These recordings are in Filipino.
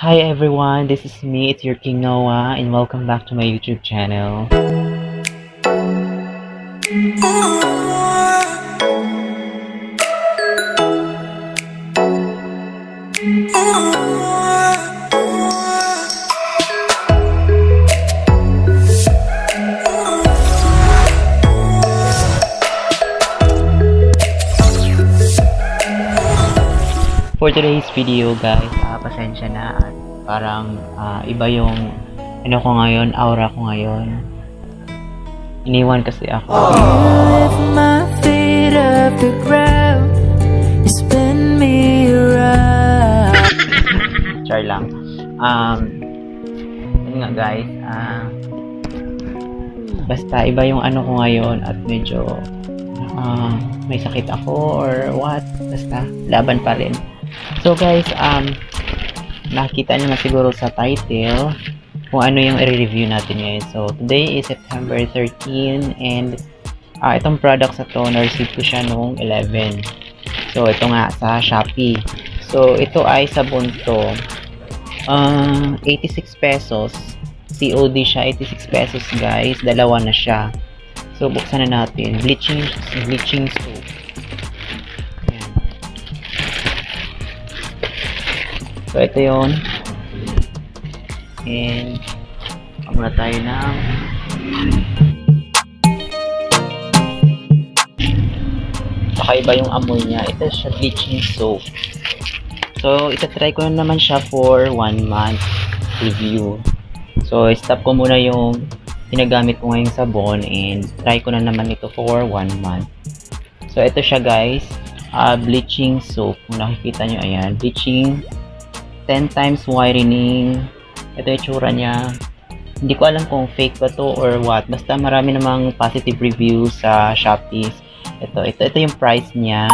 Hi everyone, this is me, it's your King Noah, and welcome back to my YouTube channel. For today's video guys, pasensya na at parang iba yung ko ngayon, aura ko ngayon. Iniwan kasi ako. Lift my feet up the ground, you spin me around. Char lang. Yun nga guys, basta iba yung ko ngayon at medyo may sakit ako or what, basta laban pa rin. So guys, nakita nyo na siguro sa title kung ano yung i-review natin ngayon. So today is September 13 and itong products na to, na-receive ko siya noong 11. So ito nga sa Shopee. So ito ay sabon to. 86 pesos. COD siya, 86 pesos guys. Dalawa na siya. So buksan na natin. Bleaching soap. Ayan. So ito yun. And muna tayo ng kakaiba yung amoy niya. Ito siya bleaching soap. So itatry ko na naman siya for 1 month review. So stop ko muna yung ginagamit ko ngayong sabon and try ko na naman ito for 1 month. So ito siya guys, bleaching soap. Kung nakikita nyo, ayan, bleaching 10 times whitening. Ito yung tsura niya. Hindi ko alam kung fake ba to or what. Basta marami namang positive reviews sa Shopee. Ito yung price niya.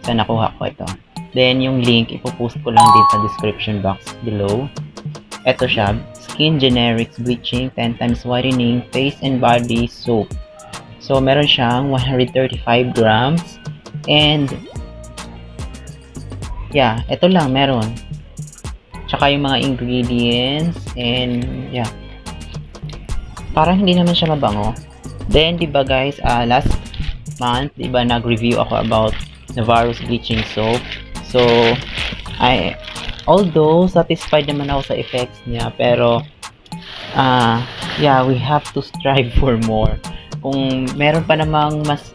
Sa nakuha ko ito. Then yung link, ipopost ko lang din sa description box below. Ito siya. Skin Generics Bleaching 10 times Whitening Face and Body Soap. So meron siyang 135 grams. And yeah, ito lang meron. Tsaka yung mga ingredients and yeah, parang hindi naman siya mabango. Then diba guys, last month diba nag-review ako about Navarro's bleaching soap. So although satisfied naman ako sa effects niya, pero yeah, we have to strive for more. Kung meron pa namang mas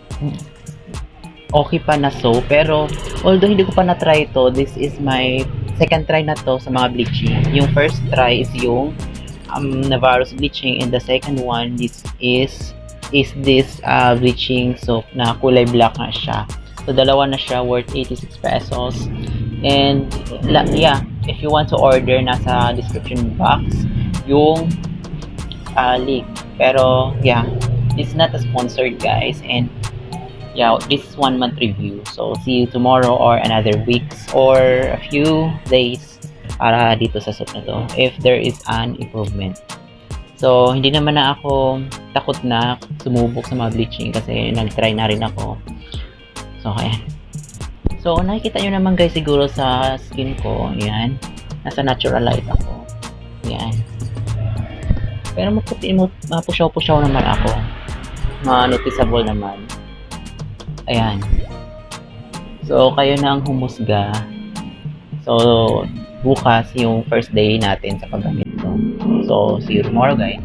okay pa na soap, pero although hindi ko pa na-try ito, this is my second try na to sa mga bleaching. Yung first try is yung Navarro's bleaching, and the second one is this bleaching soap na kulay black na siya. So dalawa na siya, worth 86 pesos. And yeah, if you want to order, nasa description box yung link. Pero yeah, it's not a sponsored guys, and yeah, this is 1 month review. So see you tomorrow or another weeks or a few days para dito sa soap na to if there is an improvement. So hindi naman na ako takot na sumubok sa mga bleaching kasi nag-try na rin ako. So ayan. So nakikita nyo naman guys siguro sa skin ko, ayan, nasa natural light ako, ayan. Pero mapusyaw-pusyaw naman ako, noticeable naman. Ayan. So, kayo na ang humusga. So, bukas yung first day natin sa paggamit ito. So, see you tomorrow guys.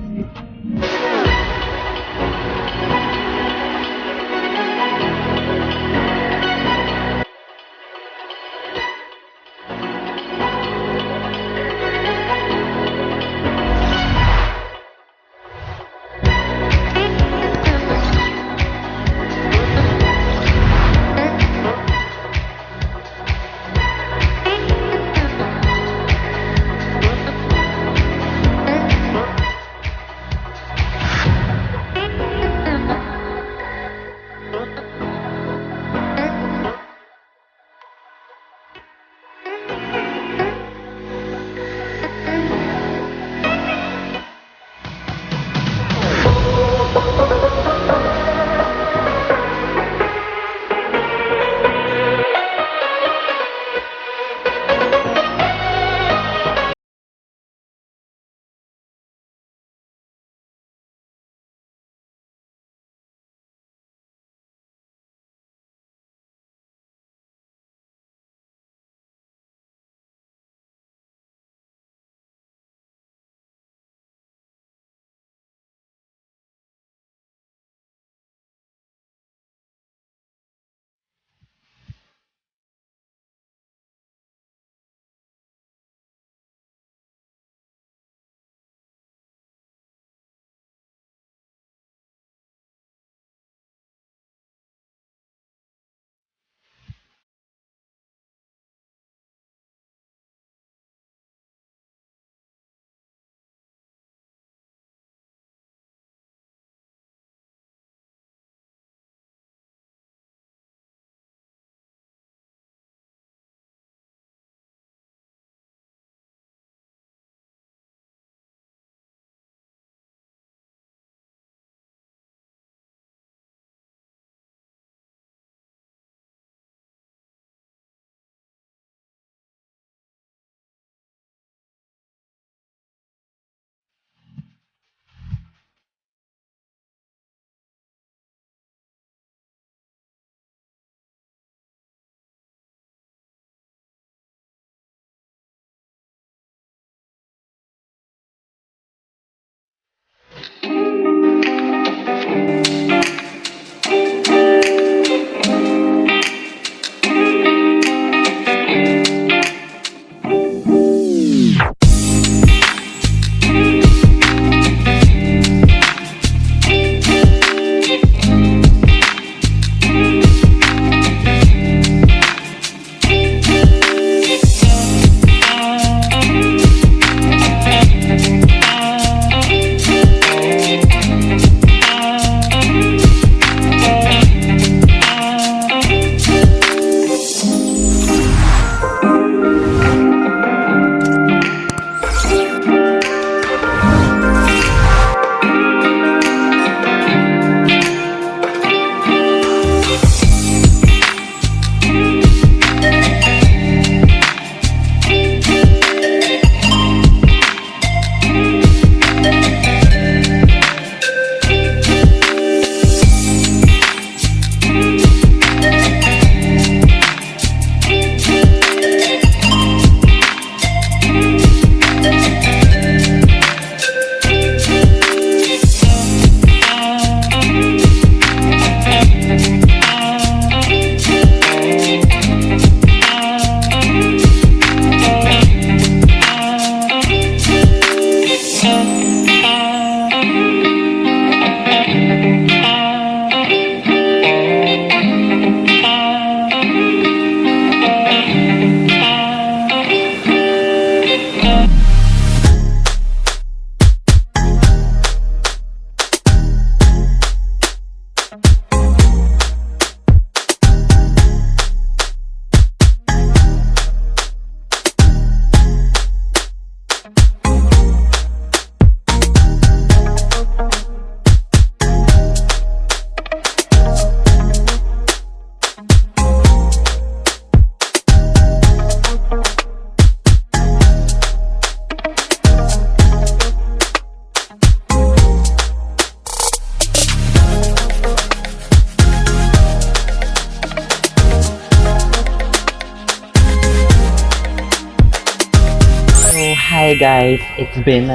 hi guys. It's been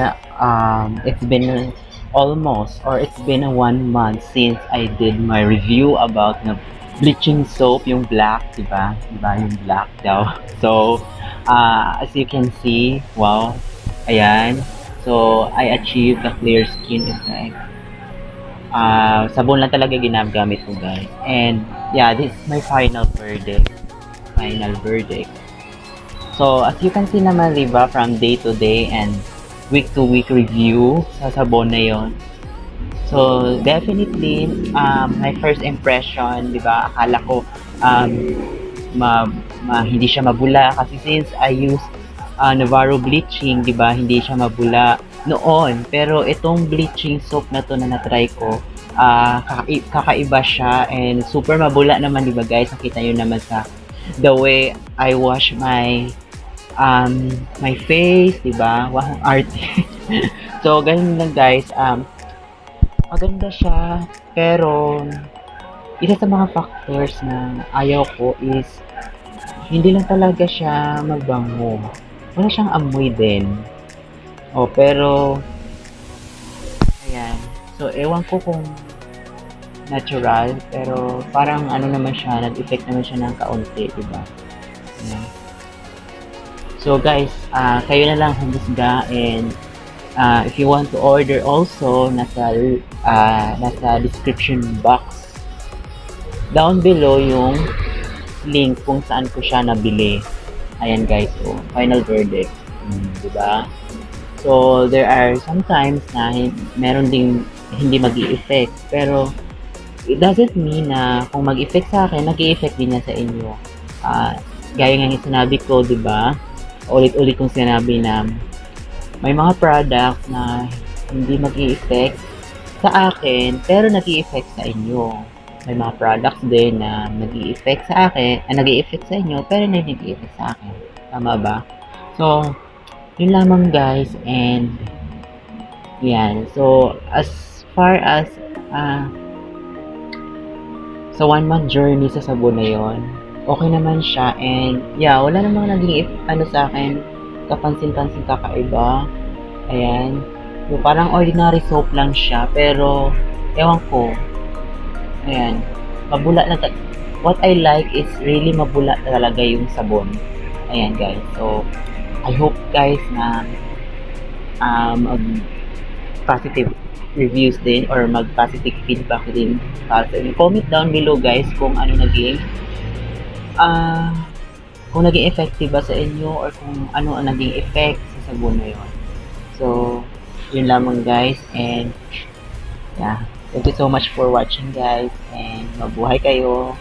almost, or it's been a 1 month since I did my review about the bleaching soap, yung black, diba? Diba yung black daw. So, as you can see, wow, ayan. So, I achieved the clear skin effect. Sabon lang talaga ginagamit ko guys. And yeah, this is my final verdict. Final verdict. So, as you can see naman, di ba, from day to day and week to week review sa sabon na yon. So, definitely, my first impression, di ba, akala ko, hindi siya mabula kasi since I use Navarro bleaching, di ba, hindi siya mabula noon. Pero itong bleaching soap na to na na-try ko, kakaiba siya and super mabula naman, di ba guys? Nakita nyo naman sa the way I wash my face, di ba? Wow, arte. So, ganun lang guys. Maganda siya, pero isa sa mga factors na ayaw ko is hindi lang talaga siya mabango. Wala siyang amoy din. Oh, pero ayan. So, ewan ko kung natural, pero parang ano naman siya, nag-effect naman siya ng kaunti, di ba? Ayan. So guys, kayo na lang humusga, and if you want to order also, nasa description box down below yung link kung saan ko siya nabili. Ayan guys, so final verdict, diba? So there are sometimes na meron ding hindi mag-i-effect, pero it doesn't mean na kung mag-effect sa akin, nag-i-effect din niya sa inyo. Gaya nga yung sinabi ko, diba? Ulit-ulit kong sinabi na may mga product na hindi mag-i-effect sa akin, pero nag-i-effect sa inyo. May mga products din na nag-i-effect sa akin, nag-i-effect sa inyo, pero hindi nag-i-effect sa akin. Tama ba? So, yun lamang guys, and yan. So, as far as sa 1 month journey sa sabon na yon, okay naman siya, and yeah, wala namang naging sa akin, kapansin-pansin kakaiba. Ayan. So, parang ordinary soap lang siya, pero ewan ko. Ayan. Mabula na what I like is really mabula talaga yung sabon. Ayan guys. So, I hope guys na positive reviews din or mag-positive feedback din para sa inyo. Comment down below guys kung ano naging kung naging effective ba sa inyo or kung ano ang naging effect sa sabon na yun. So, yun lamang guys, and yeah, thank you so much for watching guys, and mabuhay kayo.